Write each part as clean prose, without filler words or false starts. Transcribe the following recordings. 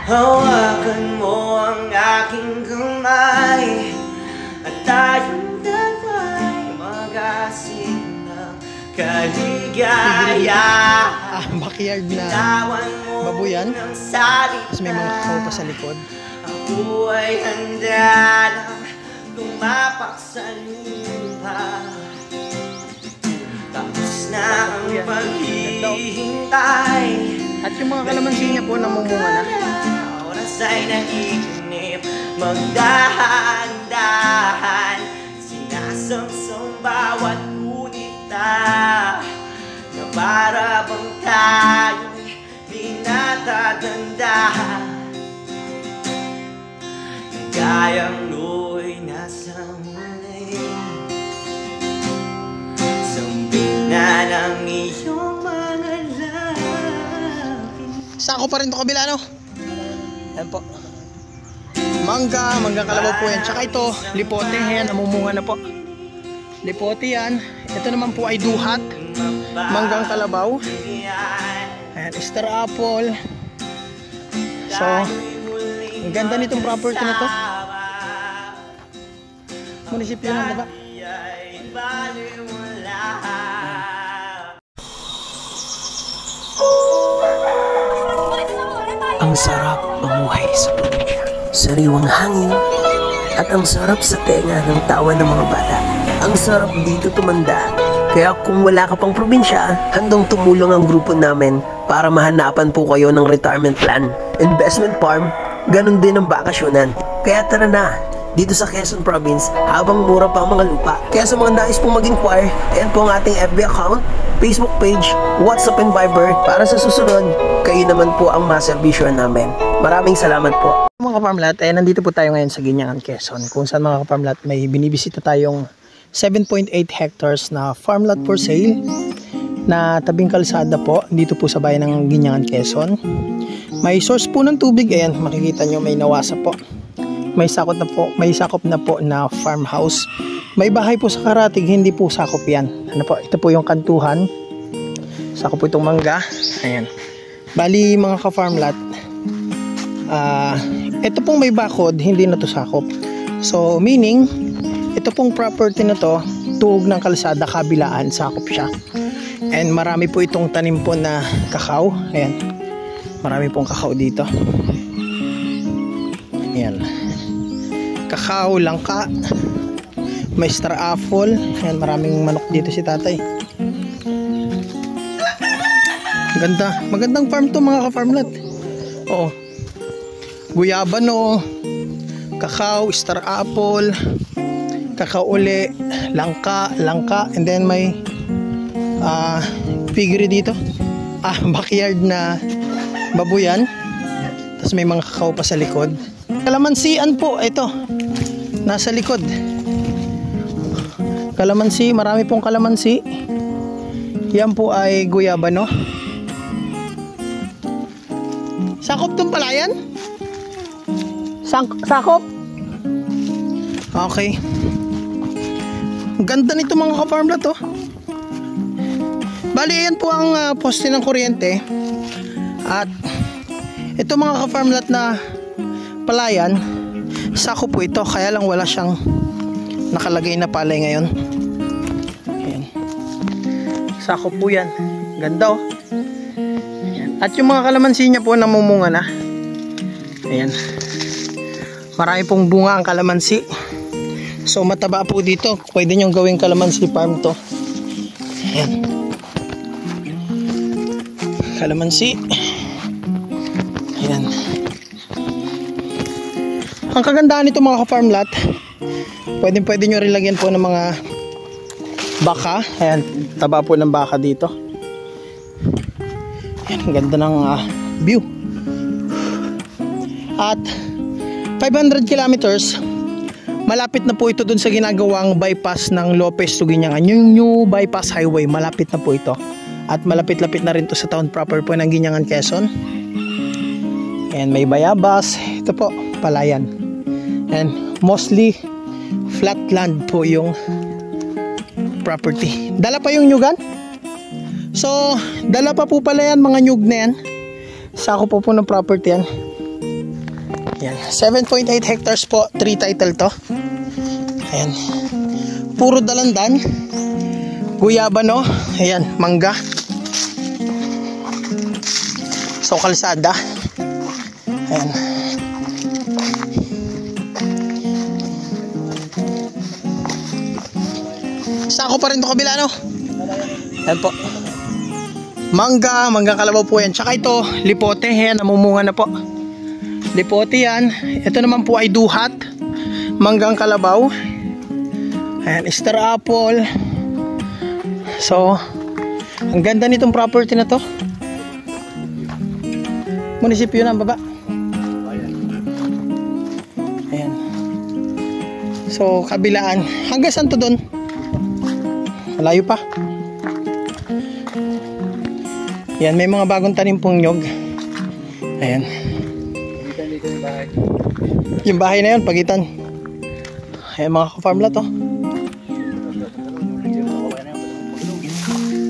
Hawakan mo ang aking kamay at tayong dalawa'y mag-asing ng kaligayahan. Backyard na Bitawan mo babuyan. ng salita. Tapos may mga kakao pa sa likod. Ako ay handa lang lumapak sa lupa. Tapos na ang paghihintay. At yung mga kalamansi niya po namumunga na. Oras ay naiinip, magdahan-dahan. Sinasamsam bawat gunita na para bang tayo'y di natatandahan. Gayang lu'y nasa muling sambit na ng iyong mga labi. Sako pa rin ito kabila, no? Ayan po. Mangga kalabaw po yan. Tsaka ito, lipote. Ayan, namumunga na po. Lipote yan. Ito naman po ay duhat. Manggang kalabaw. Ayan, star apple. So, ang ganda nitong property na to. Munisipyo ng Baba. Ang sarap mamuhay sa probinsya. Sariwang hangin at ang sarap sa tenga ng tawa ng mga bata. Ang sarap dito tumanda. Kaya kung wala ka pang probinsya, handang tumulong ang grupo namin para mahanapan po kayo ng retirement plan. Investment farm, ganun din ang bakasyonan. Kaya tara na, dito sa Quezon Province, habang mura pa ang mga lupa. Kaya sa mga nais pong mag-inquire, ayan po ang ating FB account, Facebook page, WhatsApp and Viber. Para sa susunod, kayo naman po ang maservisyohan namin. Maraming salamat po. Mga kaparmlat, nandito po tayo ngayon sa Guinyangan, Quezon. Kung saan mga kaparmlat, may binibisita tayong 7.8 hectares na farm lot for sale na tabing kalsada po dito po sa bayan ng Guinyangan, Quezon. May source po ng tubig. Ayan, makikita nyo may nawasa po. May sakop na po na farmhouse. May bahay po sa Karatig, hindi po sakop yan. Ano po, ito po yung kantuhan. Sakop po itong mangga. Ayan. Bali mga ka-farmlat, ito pong may bakod, hindi na to sakop. So meaning, ito pong property na to, tuhog ng kalsada, kabilaan, sakop siya. And marami po itong tanim po na kakao. Ayan. Marami pong kakao dito. Ayan. Kakao, langka, may star apple. Ayan, maraming manok dito si tatay. Ganda, magandang farm to mga ka-farmlat. Oo. Guyabano, kakao, star apple, kakao uli, langka, and then may piggery dito. Backyard na babuyan. Tapos may mga kakao pa sa likod. Kalamansian po, ito. Nasa likod. Kalamansi, marami pong kalamansi. Yan po ay guyabano. Sakop tong palayan? Sakop? Okay. Ganda nito mga ka-farmlat to. Bali yan po ang poste ng kuryente. At ito mga ka-farmlat na palayan, sakop po ito, kaya lang wala siyang nakalagay na palay ngayon. Ayan. Sakop po yan. Ganda oh. Ayan. At yung mga kalamansi niya po namumunga na. Ayan. Marami pong bunga ang kalamansi. So mataba po dito. Pwede nyong gawing kalamansi farm to. Ayan. Kalamansi. Ayan. Ang kagandahan nito mga ka-farmlat, pwede nyo rin lagyan po ng mga baka. Ayan, taba po ng baka dito. Ayan, ganda ng view. At 500 kilometers, malapit na po ito dun sa ginagawang bypass ng Lopez to Guinyangan. Yung new bypass highway, malapit na po ito. At malapit-lapit na rin to sa town proper po ng Guinyangan, Quezon. Ayan, may bayabas. Ito po, palayan. And mostly flat land po yung property. Dala pa yung nyugan. So dala pa po pala yan, mga nyug na yan. Sako po ng property yan. Yan, 7.8 hectares po, 3 title to. Ayan. Puro dalandan. Guyabano, ayan, mangga. So kalsada. Ayan. Sako pa rin to kabila, no? Ayan po. Mangga kalabaw po yan. Tsaka ito, lipote. Ayan, namumunga na po. Lipote yan. Ito naman po ay duhat. Manggang kalabaw. Ayan, star apple. So, ang ganda nitong property na to. Munisipyo na ang baba. Ayan. So, kabilaan. Hanggang saan to doon? Malayo pa. Yan, may mga bagong tanim pong nyog. Ayan. Yung bahay na yun, pagitan. Ayan mga ka-farm lot, oh.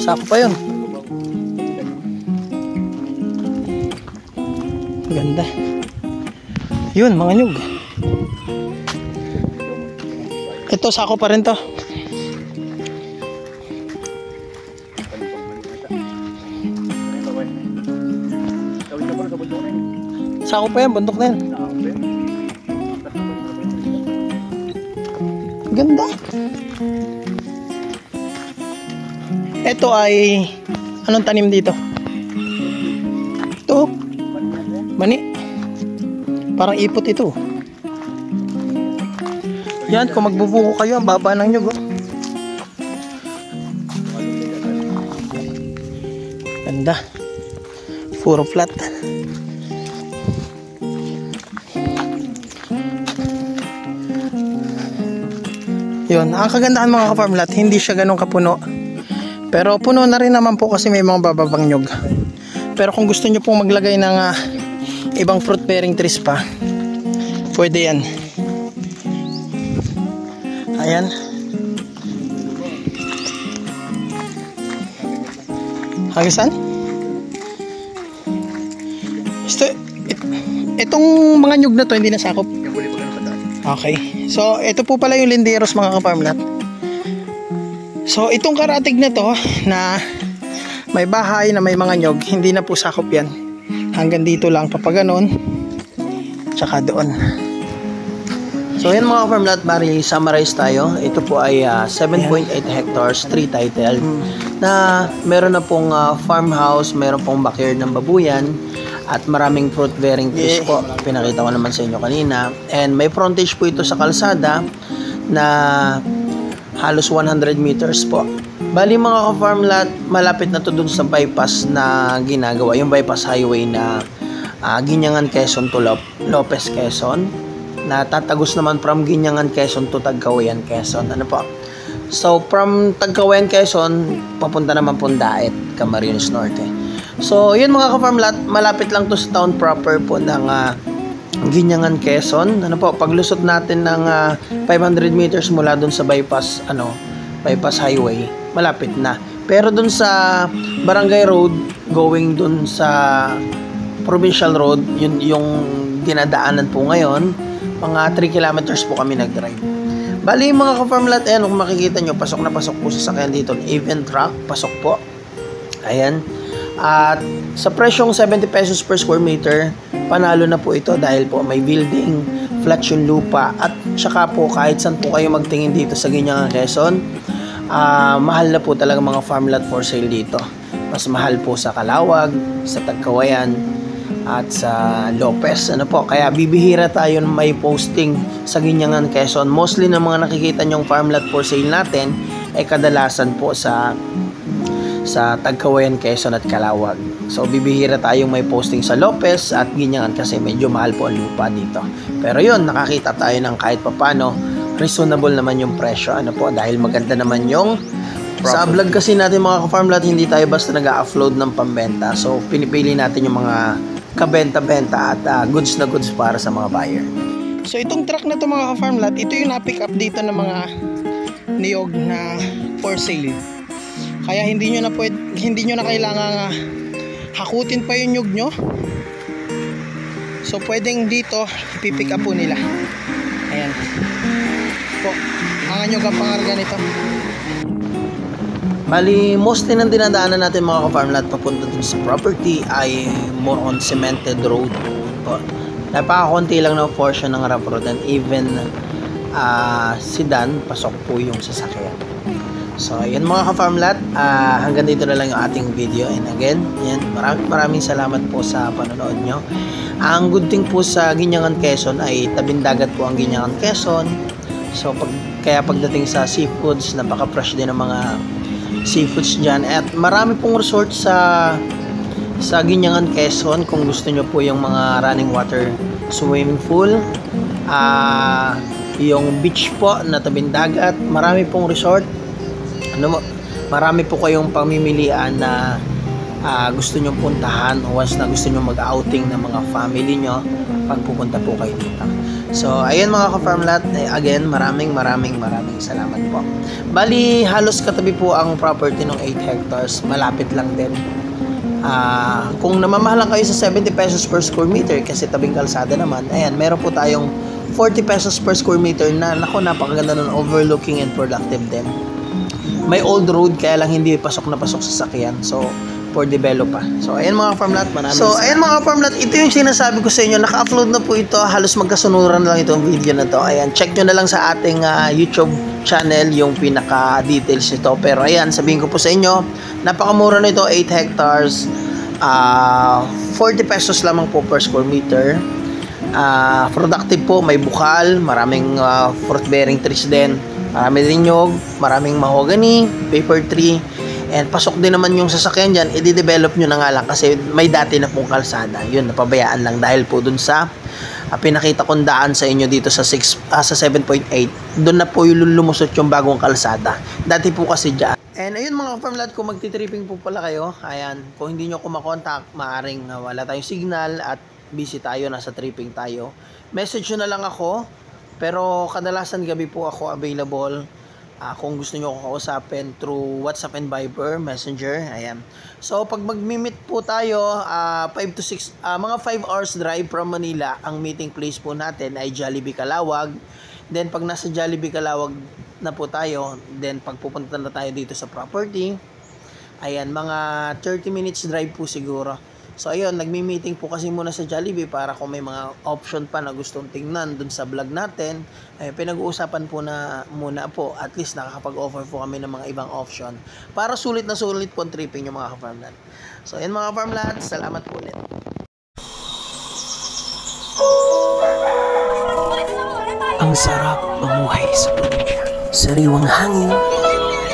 Sako pa yun. Ganda. Yun, mga nyog. Ito, sako pa rin to. Sako pa yan, bundok na yan. Ganda. Ito ay anong tanim dito? Ito. Mani. Parang ipot ito. Yan, kung magbubuko kayo, ang baba ng nyug, oh. Ganda. Puro flat. Yun, ang kagandahan mga ka-farm lot, hindi siya ganun kapuno. Pero puno na rin naman po kasi may mga bababang nyog. Pero kung gusto nyo pong maglagay ng ibang fruit bearing trees pa, pwede yan. Ayan. Hagisan? Itong mga nyug na to hindi nasakop. Okay. So, ito po pala yung linderos mga ka-farm lot. So, itong karatig na to na may bahay na may mga nyog, hindi na po sakop yan. Hanggang dito lang papaganon. Tsaka doon. So, yan mga ka-farm lot, bari summarize tayo. Ito po ay 7.8 hectares, 3 title. Na meron na pong farmhouse, meron pong backyard ng babuyan. At maraming fruit bearing trees po. Pinakita ko naman sa inyo kanina. And may frontage po ito sa kalsada na halos 100 meters po. Bali mga ka-farm lot, malapit na to dun sa bypass na ginagawa. Yung bypass highway na Guinyangan, Quezon to Lopez, Quezon. Na tatagos naman from Guinyangan, Quezon to Tagkawayan, Quezon. Ano po? So from Tagkawayan, Quezon, papunta naman po Daet, Camarines Norte. So, yun mga ka-farm lot, malapit lang to sa town proper po ng Guinyangan, Quezon. Ano po, paglusot natin ng 500 meters mula dun sa bypass, bypass highway, malapit na. Pero dun sa barangay road, going dun sa provincial road, yun yung dinadaanan po ngayon, mga 3 kilometers po kami nag-drive. Bali mga ka-farm lot, ayan, kung makikita nyo, pasok na pasok po sa sakyan dito, event truck, pasok po. Ayan. At sa presyong 70 pesos per square meter, panalo na po ito dahil po may building, flat yung lupa, at saka po kahit saan po kayo magtingin dito sa Guinyangan, Quezon, mahal na po talaga mga farm lot for sale dito. Mas mahal po sa Calawag, sa Tagkawayan, at sa Lopez. Ano po, kaya bibihira tayo na may posting sa Guinyangan, Quezon. Mostly ng mga nakikita nyong farm lot for sale natin ay kadalasan po sa Tagkawayan, Quezon at Calawag. So bibihira tayong may posting sa Lopez at Guinyangan kasi medyo mahal po ang lupa dito. Pero yun, nakakita tayo ng kahit papano reasonable naman yung presyo. Ano po, dahil maganda naman yung profit. Sa vlog kasi natin mga ka-farm lot, hindi tayo basta nag-upload ng pambenta. So pinipili natin yung mga kabenta-benta at goods na goods para sa mga buyer. So itong truck na to mga ka-farm lot, ito yung na-pick up dito ng mga niyog na for sale. Kaya hindi nyo na kailangan hakutin pa yung nyug nyo. So pwedeng dito ipipick up po nila. Ayan po ang anyong kapangarga nito. Bali, mostly ng dinadaanan natin mga ka-farmland papunta dun sa property ay more on cemented road po. Napakakunti lang na portion ng rough road, and even sedan, pasok po yung sasakyan. So, yun mga ka-farmland, hanggang dito na lang yung ating video. And again, yan, maraming salamat po sa panonood nyo. Ang good thing po sa Guiñangan, Quezon ay tabing dagat po ang Guiñangan, Quezon. So, kaya pagdating sa seafoods, napaka-fresh din ng mga seafoods dyan. At marami pong resort sa Guiñangan, Quezon. Kung gusto nyo po yung mga running water swimming pool, yung beach po na tabing dagat, marami pong resort. Marami po kayong pamimilian na gusto nyo puntahan once na gusto nyo mag-outing ng mga family nyo pag pupunta po kayo dito. So, ayun mga ka-farmland, again, maraming salamat po. Bali, halos katabi po ang property ng 8 hectares, malapit lang din. Kung namamahalan kayo sa 70 pesos per square meter, kasi tabing kalsada naman, ayan, meron po tayong 40 pesos per square meter na, naku, napakaganda nun, overlooking and productive din. May old road, kaya lang hindi pasok na pasok sa sakyan. So, for develop pa. So, ayan mga farmland, ayan mga farmland, ito yung sinasabi ko sa inyo. Naka-upload na po ito, halos magkasunuran lang itong video na to. Ayan, check nyo na lang sa ating YouTube channel yung pinaka-details nito. Pero ayan, sabihin ko po sa inyo, napakamura na ito, 8 hectares, 40 pesos lamang po per square meter. Productive po, may bukal, maraming fruit-bearing trees din. Marami din nyog, maraming mahogany, paper tree, and pasok din naman yung sasakyan dyan, i-develop nyo na nga lang kasi may dati na pong kalsada. Yun, napabayaan lang dahil po dun sa pinakita kong daan sa inyo dito sa 7.8. Doon na po yung lumusot yung bagong kalsada. Dati po kasi dyan. And ayun mga farmland, kung magti-tripping po pala kayo, ayan, kung hindi nyo ko makontak, maaring wala tayong signal at busy tayo, nasa tripping tayo. Message nyo na lang ako. Pero kadalasan gabi po ako available. Kung gusto nyo ako kausapin through WhatsApp and Viber, Messenger, ayan. So pag mag-meet po tayo, 5 to 6, mga 5 hours drive from Manila, ang meeting place po natin ay Jollibee Calawag. Then pag nasa Jollibee Calawag na po tayo, then pag pupunta na tayo dito sa property, ayan, mga 30 minutes drive po siguro. So ayun, nagmi-meeting po kasi muna sa Jollibee para kung may mga option pa na gustong tingnan dun sa vlog natin, ay pinag-uusapan po na muna po, at least nakakapag-offer po kami ng mga ibang option para sulit na sulit po ang tripping yung mga ka-farmland. So ayun mga ka-farmland, salamat po ulit. Ang sarap mamuhay sa probinsya. Sariwang hangin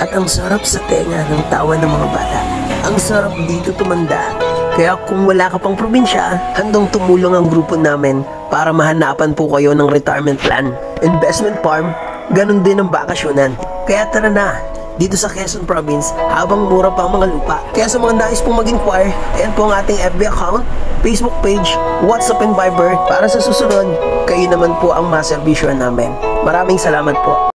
at ang sarap sa tenga ng tawa ng mga bata. Ang sarap dito tumanda. Kaya kung wala ka pang probinsya, handang tumulong ang grupo namin para mahanapan po kayo ng retirement plan. Investment farm, ganun din ang bakasyonan. Kaya tara na, dito sa Quezon Province, habang mura pa ang mga lupa. Kaya sa mga nais pong mag-inquire, ayan po ang ating FB account, Facebook page, WhatsApp and Viber. Para sa susunod, kayo naman po ang maservisyoan namin. Maraming salamat po.